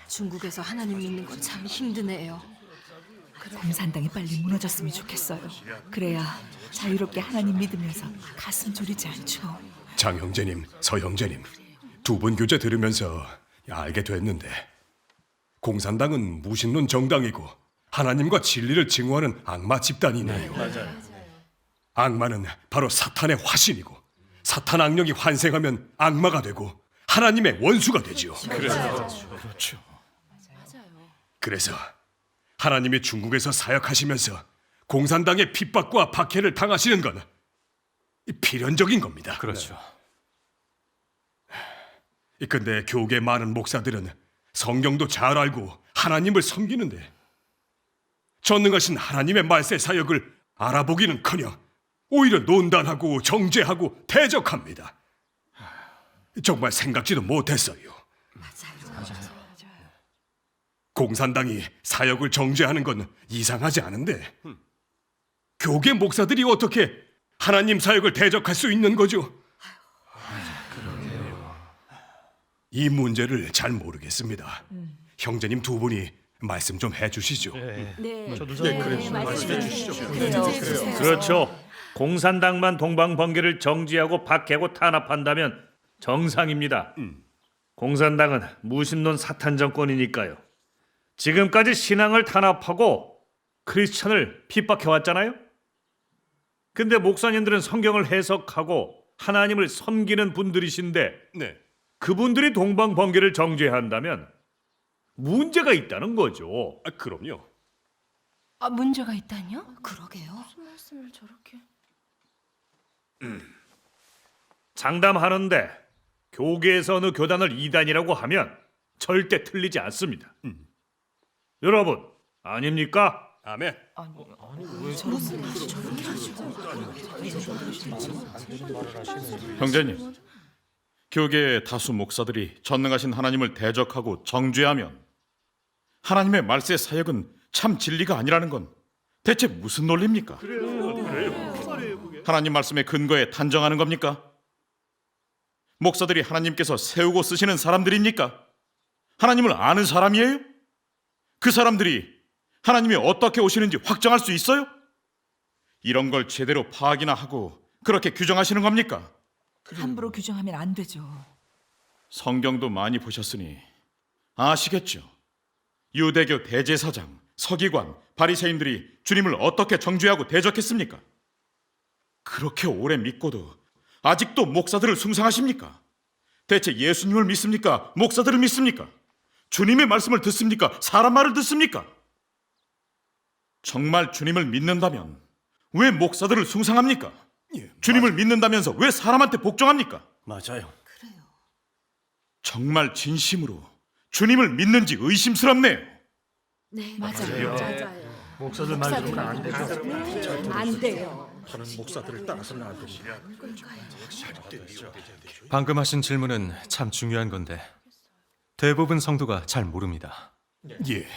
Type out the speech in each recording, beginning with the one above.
중국에서 하나님 믿는 건 참 힘드네요. 공산당이 빨리 무너졌으면 좋겠어요. 그래야 자유롭게 하나님 믿으면서 가슴 졸이지 않죠. 장 형제님, 서 형제님, 두 분 교제 들으면서 알게 됐는데 공산당은 무신론 정당이고 하나님과 진리를 증오하는 악마 집단이네요. 악마는 바로 사탄의 화신이고 사탄 악령이 환생하면 악마가 되고 하나님의 원수가 되지요. 그렇죠. 그래서 하나님이 중국에서 사역하시면서 공산당의 핍박과 박해를 당하시는 건 필연적인 겁니다. 그렇죠. 근데 교계 많은 목사들은 성경도 잘 알고 하나님을 섬기는데 전능하신 하나님의 말세 사역을 알아보기는커녕 오히려 논단하고 정죄하고 대적합니다. 정말 생각지도 못했어요. 공산당이 사역을 정죄하는 건 이상하지 않은데 교계 목사들이 어떻게 하나님 사역을 대적할 수 있는 거죠? 이 문제를 잘 모르겠습니다. 형제님 두 분이 말씀 좀 해주시죠. 말씀해 주시죠. 그렇죠. 공산당만 동방번개를 정지하고 박해고 탄압한다면 정상입니다. 공산당은 무신론 사탄 정권이니까요. 지금까지 신앙을 탄압하고 크리스천을 핍박해왔잖아요. 근데 목사님들은 성경을 해석하고 하나님을 섬기는 분들이신데 네. 그분들이 동방번개를 정죄한다면 문제가 있다는 거죠. 그럼요. 문제가 있다뇨? 그러게요. 무슨 말씀을 저렇게? 장담하는데 교계에서 어느 교단을 이단이라고 하면 절대 틀리지 않습니다. 여러분 아닙니까? 아멘. 형제님, 교계의 다수 목사들이 전능하신 하나님을 대적하고 정죄하면 하나님의 말세 사역은 참 진리가 아니라는 건 대체 무슨 논리입니까? 하나님 말씀의 근거에 단정하는 겁니까? 목사들이 하나님께서 세우고 쓰시는 사람들입니까? 하나님을 아는 사람이에요? 그 사람들이 하나님이 어떻게 오시는지 확정할 수 있어요? 이런 걸 제대로 파악이나 하고 그렇게 규정하시는 겁니까? 함부로 규정하면 안 되죠. 성경도 많이 보셨으니 아시겠죠? 유대교 대제사장, 서기관, 바리새인들이 주님을 어떻게 정죄하고 대적했습니까? 그렇게 오래 믿고도 아직도 목사들을 숭상하십니까? 대체 예수님을 믿습니까? 목사들을 믿습니까? 주님의 말씀을 듣습니까? 사람 말을 듣습니까? 정말 주님을 믿는다면 왜 목사들을 숭상합니까? 주님을 믿는다면서 왜 사람한테 복종합니까? 맞아요. 정말 진심으로 주님을 믿는지 의심스럽네요. 네, 맞아요. 목사들 말 들으면 안 되죠. 안 돼요. 방금 하신 질문은 참 중요한 건데 대부분 성도가 잘 모릅니다. 예.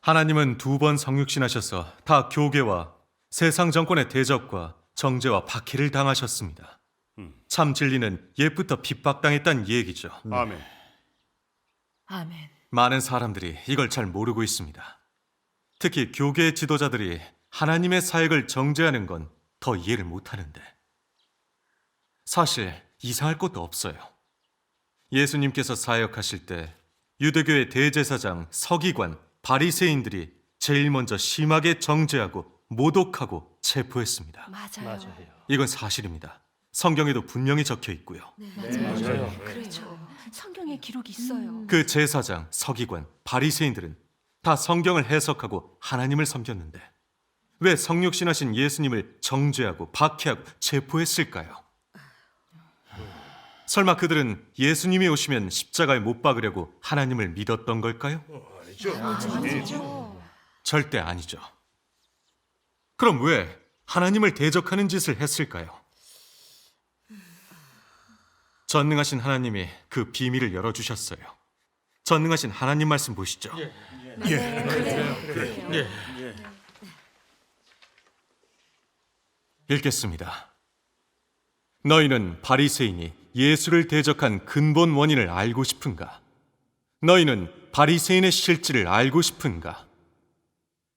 하나님은 두 번 성육신하셔서 다 교계와 세상 정권의 대적과 정죄와 박해를 당하셨습니다. 참 진리는 옛부터 핍박당했다는 얘기죠. 아멘. 아멘. 많은 사람들이 이걸 잘 모르고 있습니다. 특히 교계의 지도자들이 하나님의 사역을 정죄하는 건 더 이해를 못하는데 사실 이상할 것도 없어요. 예수님께서 사역하실 때 유대교의 대제사장, 서기관, 바리새인들이 제일 먼저 심하게 정죄하고 모독하고 체포했습니다. 맞아요. 이건 사실입니다. 성경에도 분명히 적혀 있고요. 맞아요. 그렇죠. 성경에 기록이 있어요. 그 제사장, 서기관, 바리새인들은 다 성경을 해석하고 하나님을 섬겼는데 왜 성육신하신 예수님을 정죄하고 박해하고 체포했을까요? 설마 그들은 예수님이 오시면 십자가에 못 박으려고 하나님을 믿었던 걸까요? 절대 아니죠. 그럼 왜 하나님을 대적하는 짓을 했을까요? 전능하신 하나님이 그 비밀을 열어주셨어요. 전능하신 하나님 말씀 보시죠. 읽겠습니다. 너희는 바리새인이 예수를 대적한 근본 원인을 알고 싶은가? 너희는 바리새인의 실질을 알고 싶은가?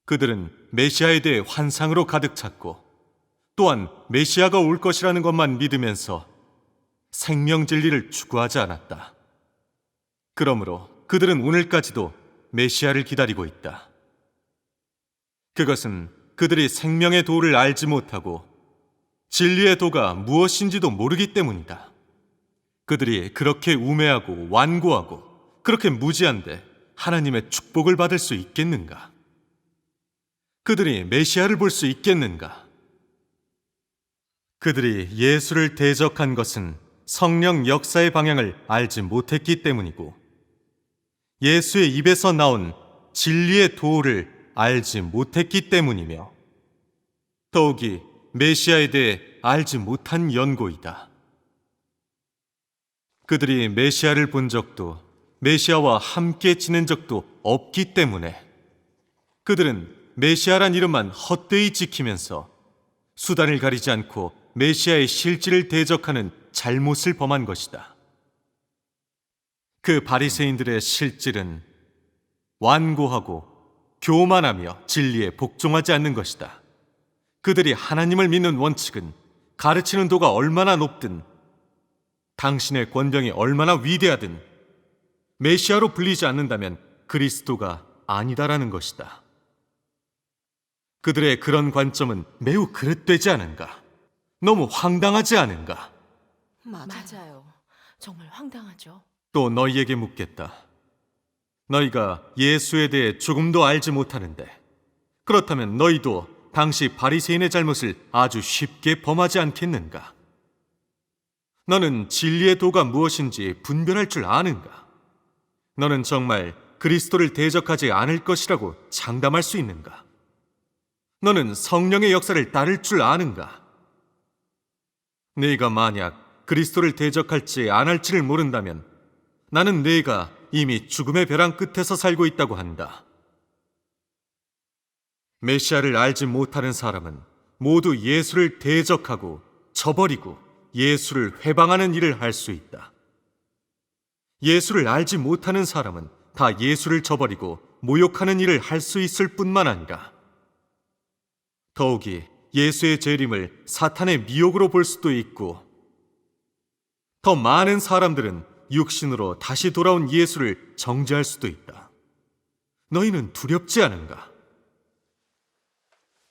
그들은 메시아에 대해 환상으로 가득 찼고 또한 메시아가 올 것이라는 것만 믿으면서 생명 진리를 추구하지 않았다. 그러므로 그들은 오늘까지도 메시아를 기다리고 있다. 그것은 그들이 생명의 도를 알지 못하고 진리의 도가 무엇인지도 모르기 때문이다. 그들이 그렇게 우매하고 완고하고 그렇게 무지한데 하나님의 축복을 받을 수 있겠는가? 그들이 메시아를 볼 수 있겠는가? 그들이 예수를 대적한 것은 성령 역사의 방향을 알지 못했기 때문이고 예수의 입에서 나온 진리의 도를 알지 못했기 때문이며 더욱이 메시아에 대해 알지 못한 연고이다. 그들이 메시아를 본 적도 메시아와 함께 지낸 적도 없기 때문에 그들은 메시아란 이름만 헛되이 지키면서 수단을 가리지 않고 메시아의 실질을 대적하는 잘못을 범한 것이다. 그 바리새인들의 실질은 완고하고 교만하며 진리에 복종하지 않는 것이다. 그들이 하나님을 믿는 원칙은 가르치는 도가 얼마나 높든 당신의 권병이 얼마나 위대하든 메시아로 불리지 않는다면 그리스도가 아니다라는 것이다. 그들의 그런 관점은 매우 그릇되지 않은가? 너무 황당하지 않은가? 맞아요. 정말 황당하죠. 또 너희에게 묻겠다. 너희가 예수에 대해 조금도 알지 못하는데 그렇다면 너희도 당시 바리새인의 잘못을 아주 쉽게 범하지 않겠는가? 너는 진리의 도가 무엇인지 분별할 줄 아는가? 너는 정말 그리스도를 대적하지 않을 것이라고 장담할 수 있는가? 너는 성령의 역사를 따를 줄 아는가? 네가 만약 그리스도를 대적할지 안 할지를 모른다면 나는 네가 이미 죽음의 벼랑 끝에서 살고 있다고 한다. 메시아를 알지 못하는 사람은 모두 예수를 대적하고 저버리고 예수를 회방하는 일을 할 수 있다. 예수를 알지 못하는 사람은 다 예수를 저버리고 모욕하는 일을 할 수 있을 뿐만 아니라 더욱이 예수의 재림을 사탄의 미혹으로 볼 수도 있고 더 많은 사람들은 육신으로 다시 돌아온 예수를 정죄할 수도 있다. 너희는 두렵지 않은가?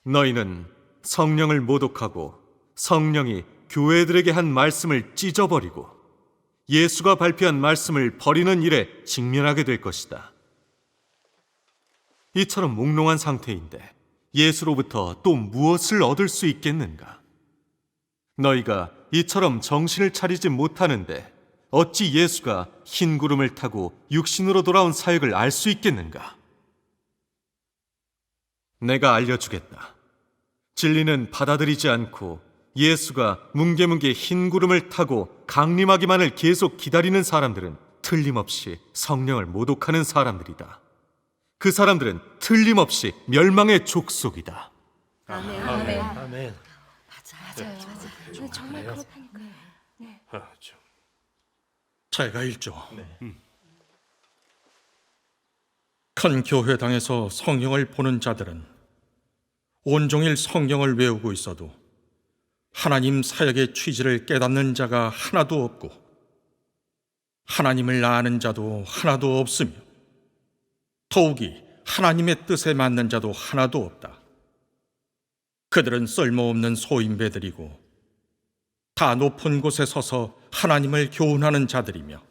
너희는 성령을 모독하고 성령이 교회들에게 한 말씀을 찢어버리고 예수가 발표한 말씀을 버리는 일에 직면하게 될 것이다. 이처럼 몽롱한 상태인데 예수로부터 또 무엇을 얻을 수 있겠는가? 너희가 이처럼 정신을 차리지 못하는데 어찌 예수가 흰 구름을 타고 육신으로 돌아온 사역을 알 수 있겠는가? 내가 알려주겠다. 진리는 받아들이지 않고 예수가 뭉게뭉게 흰 구름을 타고 강림하기만을 계속 기다리는 사람들은 틀림없이 성령을 모독하는 사람들이다. 그 사람들은 틀림없이 멸망의 족속이다. 아멘. 아멘. 맞아요. 정말 그렇다니까요. 네. 제가 읽죠. 큰 교회당에서 성경을 보는 자들은 온종일 성경을 외우고 있어도 하나님 사역의 취지를 깨닫는 자가 하나도 없고 하나님을 아는 자도 하나도 없으며 더욱이 하나님의 뜻에 맞는 자도 하나도 없다. 그들은 쓸모없는 소인배들이고 다 높은 곳에 서서 하나님을 교훈하는 자들이며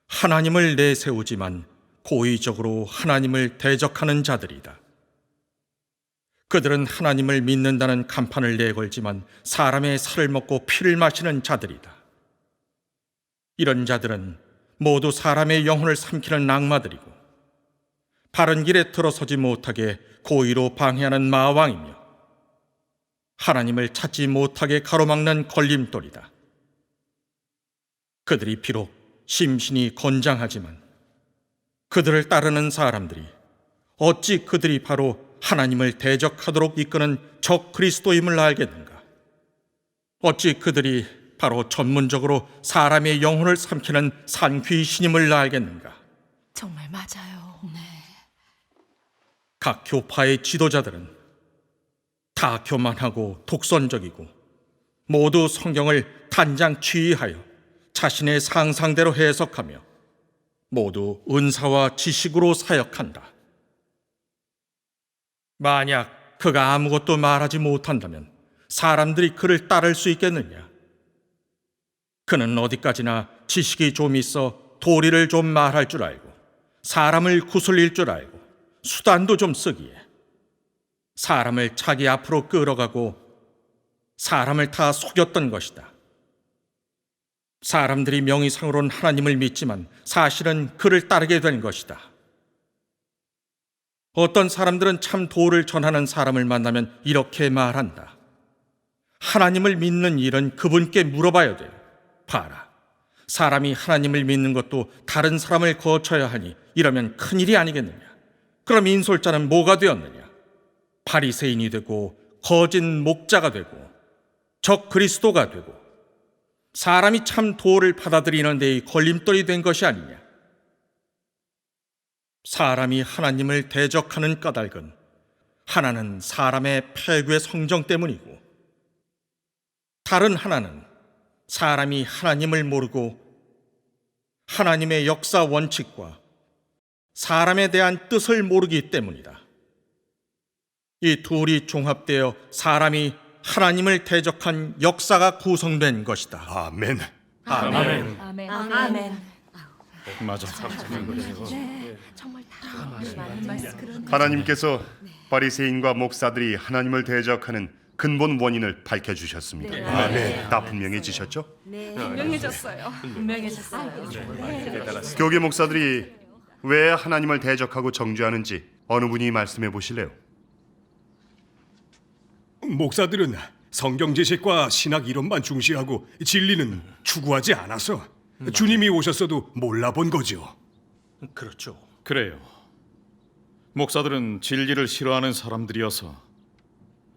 하나님을 내세우지만 고의적으로 하나님을 대적하는 자들이다. 그들은 하나님을 믿는다는 간판을 내걸지만 사람의 살을 먹고 피를 마시는 자들이다. 이런 자들은 모두 사람의 영혼을 삼키는 악마들이고 바른 길에 들어서지 못하게 고의로 방해하는 마왕이며 하나님을 찾지 못하게 가로막는 걸림돌이다. 그들이 비록 심신이 건장하지만 그들을 따르는 사람들이 어찌 그들이 바로 하나님을 대적하도록 이끄는 적 그리스도임을 알겠는가? 어찌 그들이 바로 전문적으로 사람의 영혼을 삼키는 산귀신임을 알겠는가? 정말 맞아요. 네. 각 교파의 지도자들은 다 교만하고 독선적이고 모두 성경을 단장 취의하여 자신의 상상대로 해석하며 모두 은사와 지식으로 사역한다. 만약 그가 아무것도 말하지 못한다면 사람들이 그를 따를 수 있겠느냐? 그는 어디까지나 지식이 좀 있어 도리를 좀 말할 줄 알고 사람을 구슬릴 줄 알고 수단도 좀 쓰기에 사람을 자기 앞으로 끌어가고 사람을 다 속였던 것이다. 사람들이 명의상으로는 하나님을 믿지만 사실은 그를 따르게 된 것이다. 어떤 사람들은 참 도를 전하는 사람을 만나면 이렇게 말한다. 하나님을 믿는 일은 그분께 물어봐야 돼요. 봐라. 사람이 하나님을 믿는 것도 다른 사람을 거쳐야 하니 이러면 큰일이 아니겠느냐. 그럼 인솔자는 뭐가 되었느냐? 바리새인이 되고 거짓 목자가 되고 적 그리스도가 되고 사람이 참 도를 받아들이는 데에 걸림돌이 된 것이 아니냐. 사람이 하나님을 대적하는 까닭은 하나는 사람의 폐괴 성정 때문이고 다른 하나는 사람이 하나님을 모르고 하나님의 역사 원칙과 사람에 대한 뜻을 모르기 때문이다. 이 둘이 종합되어 사람이 하나님을 대적한 역사가 구성된 것이다. 아멘. 아멘. 아멘. 맞아. 네. 정말 다 맞는 말씀. 하나님께서 바리새인과 목사들이 하나님을 대적하는 근본 원인을 밝혀주셨습니다. 다 분명해지셨죠? 유명해졌어요. 유명해졌어요. 교계 목사들이 왜 하나님을 대적하고 정죄하는지 어느 분이 말씀해 보실래요? 목사들은 성경 지식과 신학 이론만 중시하고 진리는 추구하지 않아서 주님이 오셨어도 몰라본 거죠. 그렇죠. 그래요. 목사들은 진리를 싫어하는 사람들이어서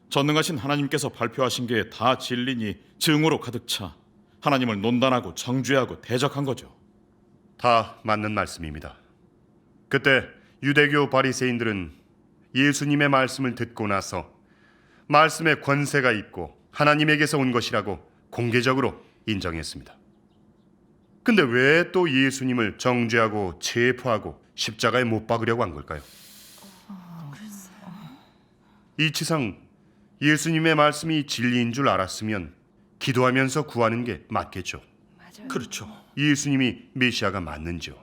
전능하신 하나님께서 발표하신 게 다 진리니 증오로 가득 차 하나님을 논단하고 정죄하고 대적한 거죠. 다 맞는 말씀입니다. 그때 유대교 바리새인들은 예수님의 말씀을 듣고 나서 말씀에 권세가 있고 하나님에게서 온 것이라고 공개적으로 인정했습니다. 근데 왜 또 예수님을 정죄하고 체포하고 십자가에 못 박으려고 한 걸까요? 이치상 예수님의 말씀이 진리인 줄 알았으면 기도하면서 구하는 게 맞겠죠. 그렇죠. 예수님이 메시아가 맞는지요?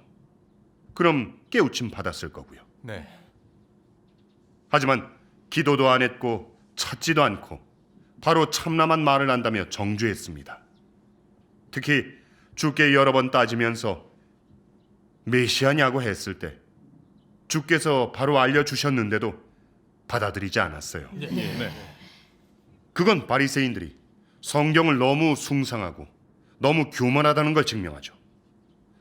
그럼 깨우침 받았을 거고요. 네. 하지만 기도도 안 했고 찾지도 않고 바로 참남한 말을 한다며 정죄했습니다. 특히 주께 여러 번 따지면서 메시아냐고 했을 때 주께서 바로 알려주셨는데도 받아들이지 않았어요. 그건 바리새인들이 성경을 너무 숭상하고 너무 교만하다는 걸 증명하죠.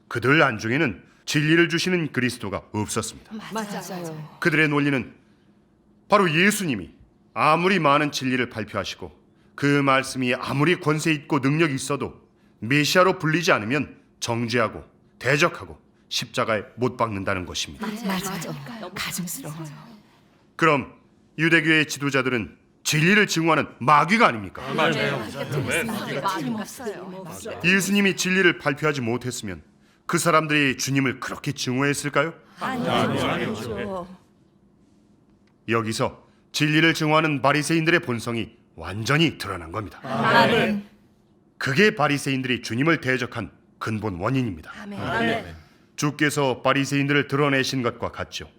그들 안중에는 진리를 주시는 그리스도가 없었습니다. 맞아요. 그들의 논리는 바로 예수님이 아무리 많은 진리를 발표하시고 그 말씀이 아무리 권세 있고 능력이 있어도 메시아로 불리지 않으면 정죄하고 대적하고 십자가에 못 박는다는 것입니다. 맞아요. 가증스러워요. 그럼 유대교의 지도자들은 진리를 증오하는 마귀가 아닙니까? 틀림없어요. 예수님이 진리를 발표하지 못했으면 그 사람들이 주님을 그렇게 증오했을까요? 아니죠. 여기서 진리를 증오하는 바리새인들의 본성이 완전히 드러난 겁니다. 아멘. 그게 바리새인들이 주님을 대적한 근본 원인입니다. 아멘. 주께서 바리새인들을 드러내신 것과 같죠.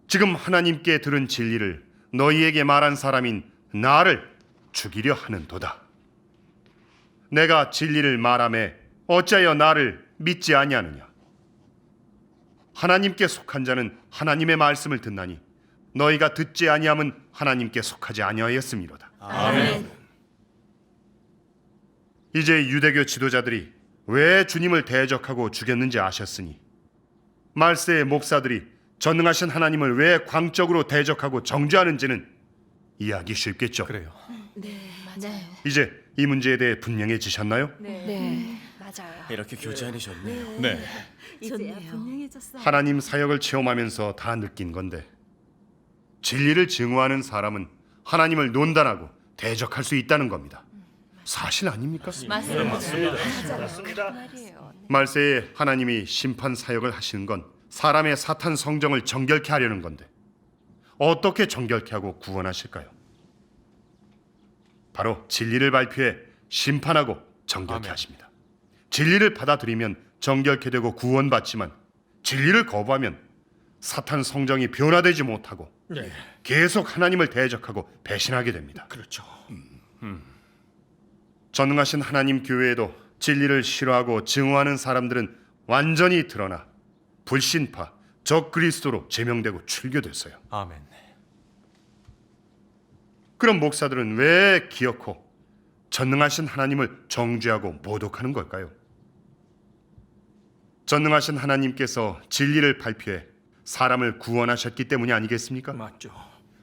지금 하나님께 들은 진리를 너희에게 말한 사람인 나를 죽이려 하는도다. 내가 진리를 말하매 어찌하여 나를 믿지 아니하느냐? 하나님께 속한 자는 하나님의 말씀을 듣나니 너희가 듣지 아니함은 하나님께 속하지 아니하였음이로다. 아멘. 이제 유대교 지도자들이 왜 주님을 대적하고 죽였는지 아셨으니 말세의 목사들이 전능하신 하나님을 왜 광적으로 대적하고 정죄하는지는 이해하기 쉽겠죠. 그래요. 맞아요. 이제 이 문제에 대해 분명해지셨나요? 네. 맞아요. 이렇게 교제하셨네요. 네. 하나님 사역을 체험하면서 다 느낀 건데 진리를 증오하는 사람은 하나님을 논단하고 대적할 수 있다는 겁니다. 사실 아닙니까? 말세에 하나님이 심판 사역을 하시는 건 사람의 사탄 성정을 정결케 하려는 건데 어떻게 정결케 하고 구원하실까요? 바로 진리를 발표해 심판하고 정결케 하십니다. 진리를 받아들이면 정결케 되고 구원받지만 진리를 거부하면 사탄 성정이 변화되지 못하고 계속 하나님을 대적하고 배신하게 됩니다. 그렇죠. 전능하신 하나님 교회에도 진리를 싫어하고 증오하는 사람들은 완전히 드러나 불신파, 적그리스도로 제명되고 출교됐어요. 아멘. 그럼 목사들은 왜 기어코 전능하신 하나님을 정죄하고 모독하는 걸까요? 전능하신 하나님께서 진리를 발표해 사람을 구원하셨기 때문이 아니겠습니까? 맞죠.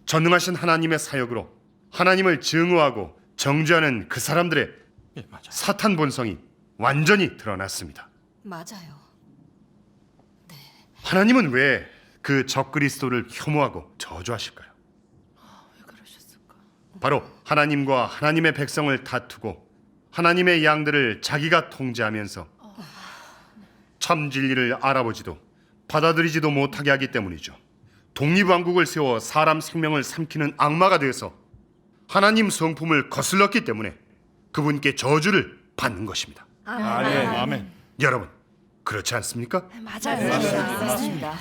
전능하신 하나님의 사역으로 하나님을 증오하고 정죄하는 그 사람들의 예, 맞아요. 사탄 본성이 완전히 드러났습니다. 맞아요. 하나님은 왜 그 적그리스도를 혐오하고 저주하실까요? 왜 그러셨을까? 바로 하나님과 하나님의 백성을 다투고 하나님의 양들을 자기가 통제하면서 참 진리를 알아보지도 받아들이지도 못하게 하기 때문이죠. 독립왕국을 세워 사람 생명을 삼키는 악마가 되어서 하나님 성품을 거슬렀기 때문에 그분께 저주를 받는 것입니다. 아멘. 여러분, 그렇지 않습니까? 맞아요. 맞습니다.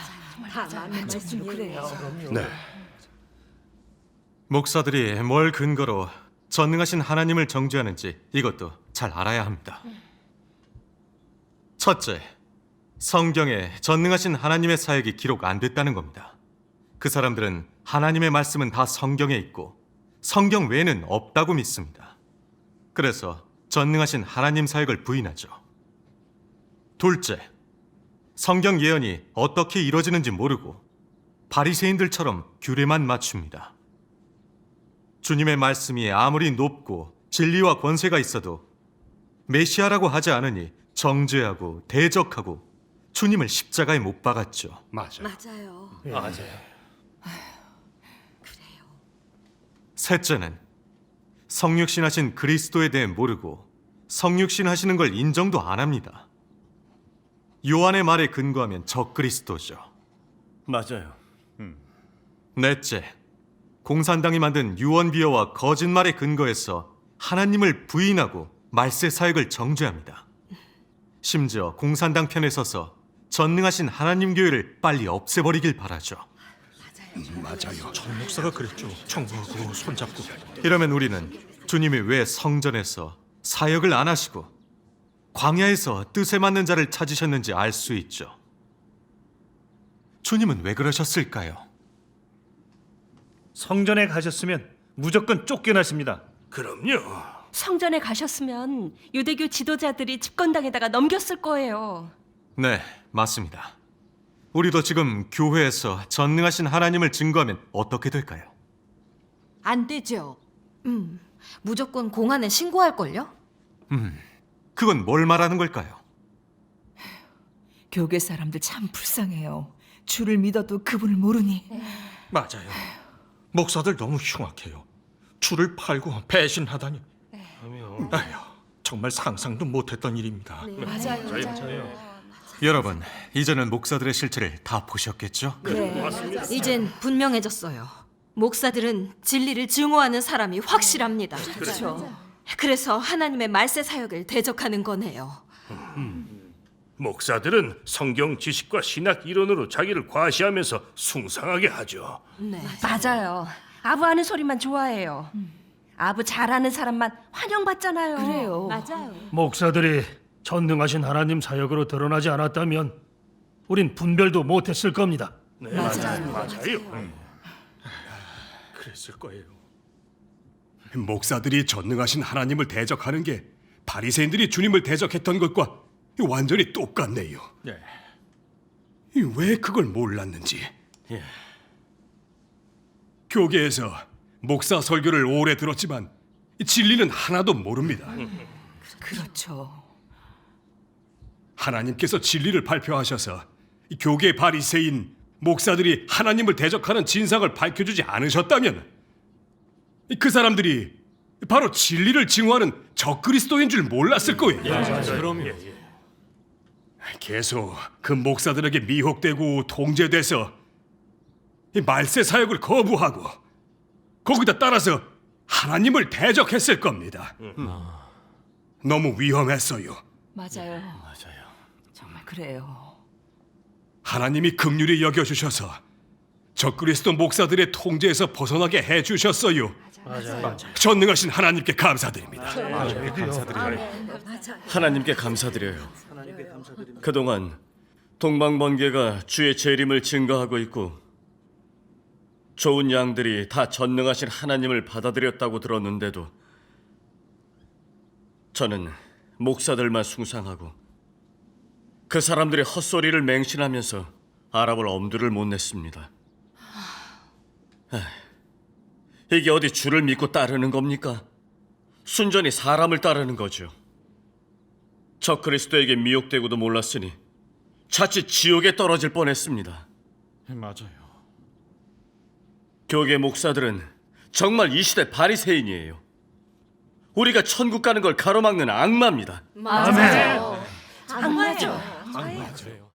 다 맞는 말씀이 그래요. 네. 목사들이 뭘 근거로 전능하신 하나님을 정죄하는지 이것도 잘 알아야 합니다. 첫째, 성경에 전능하신 하나님의 사역이 기록 안 됐다는 겁니다. 그 사람들은 하나님의 말씀은 다 성경에 있고 성경 외에는 없다고 믿습니다. 그래서 전능하신 하나님 사역을 부인하죠. 둘째, 성경 예언이 어떻게 이루어지는지 모르고 바리새인들처럼 규례만 맞춥니다. 주님의 말씀이 아무리 높고 진리와 권세가 있어도 메시아라고 하지 않으니 정죄하고 대적하고 주님을 십자가에 못 박았죠. 맞아요. 셋째는 성육신 하신 그리스도에 대해 모르고 성육신 하시는 걸 인정도 안 합니다. 요한의 말에 근거하면 적그리스도죠. 맞아요. 넷째, 공산당이 만든 유언비어와 거짓말에 근거해서 하나님을 부인하고 말세 사역을 정죄합니다. 심지어 공산당 편에 서서 전능하신 하나님 교회를 빨리 없애버리길 바라죠. 정 목사가 그랬죠. 청구하고 손잡고. 이러면 우리는 주님이 왜 성전에서 사역을 안 하시고 광야에서 뜻에 맞는 자를 찾으셨는지 알 수 있죠. 주님은 왜 그러셨을까요? 성전에 가셨으면 무조건 쫓겨나십니다. 그럼요. 성전에 가셨으면 유대교 지도자들이 집권당에다가 넘겼을 거예요. 네, 맞습니다. 우리도 지금 교회에서 전능하신 하나님을 증거하면 어떻게 될까요? 안 되죠. 무조건 공안에 신고할걸요? 그건 뭘 말하는 걸까요? 교계 사람들 참 불쌍해요. 주를 믿어도 그분을 모르니. 맞아요. 목사들 너무 흉악해요. 주를 팔고 배신하다니. 아휴, 정말 상상도 못했던 일입니다. 여러분, 이제는 목사들의 실체를 다 보셨겠죠? 이젠 분명해졌어요. 목사들은 진리를 증오하는 사람이 확실합니다. 그렇죠. 그래서 하나님의 말세 사역을 대적하는 거네요. 목사들은 성경 지식과 신학 이론으로 자기를 과시하면서 숭상하게 하죠. 맞아요. 아부 하는 소리만 좋아해요. 아부 잘하는 사람만 환영받잖아요. 그래요. 목사들이 전능하신 하나님 사역으로 드러나지 않았다면 우린 분별도 못했을 겁니다. 맞아요. 그랬을 거예요. 목사들이 전능하신 하나님을 대적하는 게 바리새인들이 주님을 대적했던 것과 완전히 똑같네요. 네. 왜 그걸 몰랐는지. 교계에서 목사 설교를 오래 들었지만 진리는 하나도 모릅니다. 그렇죠. 하나님께서 진리를 발표하셔서 이 교계 바리새인 목사들이 하나님을 대적하는 진상을 밝혀주지 않으셨다면 그 사람들이 바로 진리를 증오하는 적그리스도인 줄 몰랐을 거예요. 그럼요. 계속 그 목사들에게 미혹되고 통제돼서 이 말세 사역을 거부하고 거기다 따라서 하나님을 대적했을 겁니다. 너무 위험했어요. 맞아요. 정말 그래요. 하나님이 긍휼히 여겨주셔서 적그리스도 목사들의 통제에서 벗어나게 해주셨어요. 전능하신 하나님께 감사드립니다. 하나님께 감사드려요. 그동안 동방번개가 주의 재림을 증거하고 있고 좋은 양들이 다 전능하신 하나님을 받아들였다고 들었는데도 저는 목사들만 숭상하고 그 사람들의 헛소리를 맹신하면서 아랍을 엄두를 못 냈습니다. 이게 어디 주를 믿고 따르는 겁니까? 순전히 사람을 따르는 거죠. 적그리스도에게 미혹되고도 몰랐으니 자칫 지옥에 떨어질 뻔했습니다. 맞아요. 교계 목사들은 정말 이 시대 바리새인이에요. 우리가 천국 가는 걸 가로막는 악마입니다. 맞아요. 악마죠. 맞아요.